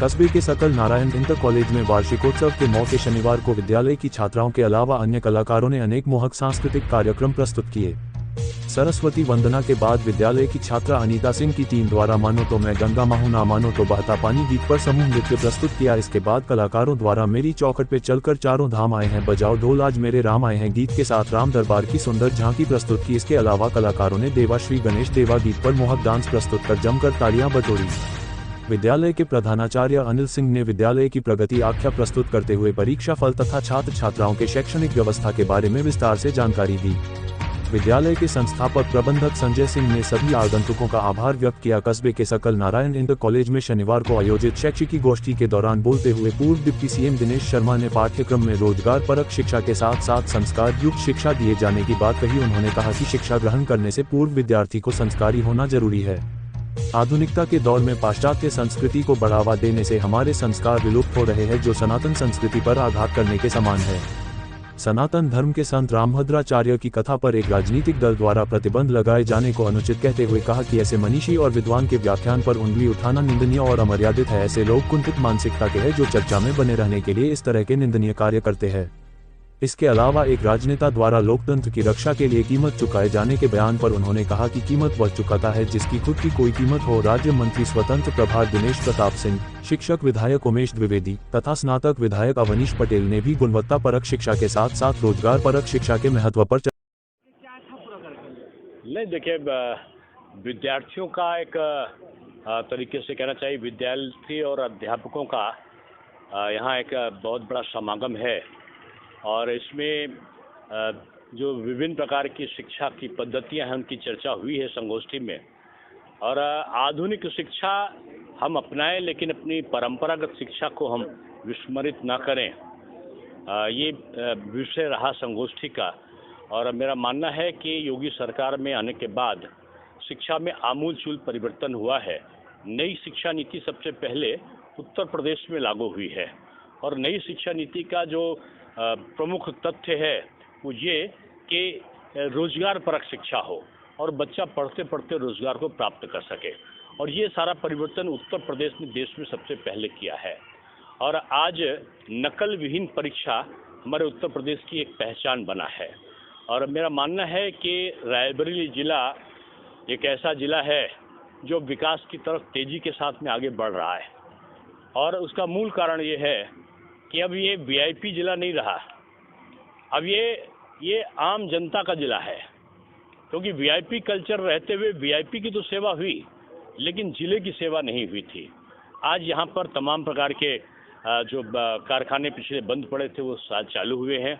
कस्बे के सकल नारायण इंटर कॉलेज में वार्षिकोत्सव के मौके शनिवार को विद्यालय की छात्राओं के अलावा अन्य कलाकारों ने अनेक मोहक सांस्कृतिक कार्यक्रम प्रस्तुत किए। सरस्वती वंदना के बाद विद्यालय की छात्रा अनीता सिंह की टीम द्वारा मानो तो मैं गंगा माहूं ना मानो तो बहता पानी गीत पर समूह नृत्य प्रस्तुत किया। इसके बाद कलाकारों द्वारा मेरी चौखट पे चलकर चारों धाम आए हैं बजाओ ढोल आज मेरे राम आए हैं गीत के साथ राम दरबार की सुंदर झांकी प्रस्तुत की। इसके अलावा कलाकारों ने देवा श्री गणेश देवा गीत पर मोहक डांस प्रस्तुत कर जमकर तालियां बटोरी। विद्यालय के प्रधानाचार्य अनिल सिंह ने विद्यालय की प्रगति आख्या प्रस्तुत करते हुए परीक्षा फल तथा छात्र छात्राओं के शैक्षणिक व्यवस्था के बारे में विस्तार से जानकारी दी। विद्यालय के संस्थापक प्रबंधक संजय सिंह ने सभी आगंतुकों का आभार व्यक्त किया। कस्बे के सकल नारायण इंटर कॉलेज में शनिवार को आयोजित शैक्षिकी गोष्ठी के दौरान बोलते हुए पूर्व डिप्टी सीएम दिनेश शर्मा ने पाठ्यक्रम में रोजगार परक शिक्षा के साथ साथ संस्कार युक्त शिक्षा दिए जाने की बात कही। उन्होंने कहा कि शिक्षा ग्रहण करने से पूर्व विद्यार्थी को संस्कारी होना जरूरी है। आधुनिकता के दौर में पाश्चात्य संस्कृति को बढ़ावा देने से हमारे संस्कार विलुप्त हो रहे हैं जो सनातन संस्कृति पर आघात करने के समान है। सनातन धर्म के संत रामभद्राचार्य की कथा पर एक राजनीतिक दल द्वारा प्रतिबंध लगाए जाने को अनुचित कहते हुए कहा कि ऐसे मनीषी और विद्वान के व्याख्यान पर उंगली उठाना निंदनीय और अमर्यादित है। ऐसे लोग कुंठित मानसिकता के हैं जो चर्चा में बने रहने के लिए इस तरह के निंदनीय कार्य करते हैं। इसके अलावा एक राजनेता द्वारा लोकतंत्र की रक्षा के लिए कीमत चुकाए जाने के बयान पर उन्होंने कहा कि कीमत वह चुकाता है जिसकी खुद की कोई कीमत हो। राज्य मंत्री स्वतंत्र प्रभार दिनेश प्रताप सिंह, शिक्षक विधायक उमेश द्विवेदी तथा स्नातक विधायक अवनीश पटेल ने भी गुणवत्ता परक शिक्षा के साथ साथ रोजगार परक शिक्षा के महत्व पर नहीं देखिए, विद्यार्थियों का एक तरीके से कहना चाहिए विद्यार्थी और अध्यापकों का यहाँ एक बहुत बड़ा समागम है और इसमें जो विभिन्न प्रकार की शिक्षा की पद्धतियां हैं उनकी चर्चा हुई है संगोष्ठी में। और आधुनिक शिक्षा हम अपनाएं लेकिन अपनी परंपरागत शिक्षा को हम विस्मरित ना करें, ये विषय रहा संगोष्ठी का। और मेरा मानना है कि योगी सरकार में आने के बाद शिक्षा में आमूलचूल परिवर्तन हुआ है। नई शिक्षा नीति सबसे पहले उत्तर प्रदेश में लागू हुई है और नई शिक्षा नीति का जो प्रमुख तथ्य है वो ये कि रोजगार परक शिक्षा हो और बच्चा पढ़ते पढ़ते रोजगार को प्राप्त कर सके। और ये सारा परिवर्तन उत्तर प्रदेश ने देश में सबसे पहले किया है। और आज नकल विहीन परीक्षा हमारे उत्तर प्रदेश की एक पहचान बना है। और मेरा मानना है कि रायबरेली जिला एक ऐसा जिला है जो विकास की तरफ तेजी के साथ में आगे बढ़ रहा है और उसका मूल कारण ये है कि अब ये वीआईपी जिला नहीं रहा, अब ये आम जनता का जिला है। क्योंकि वीआईपी कल्चर रहते हुए वीआईपी की तो सेवा हुई लेकिन जिले की सेवा नहीं हुई थी। आज यहाँ पर तमाम प्रकार के जो कारखाने पिछले बंद पड़े थे वो चालू हुए हैं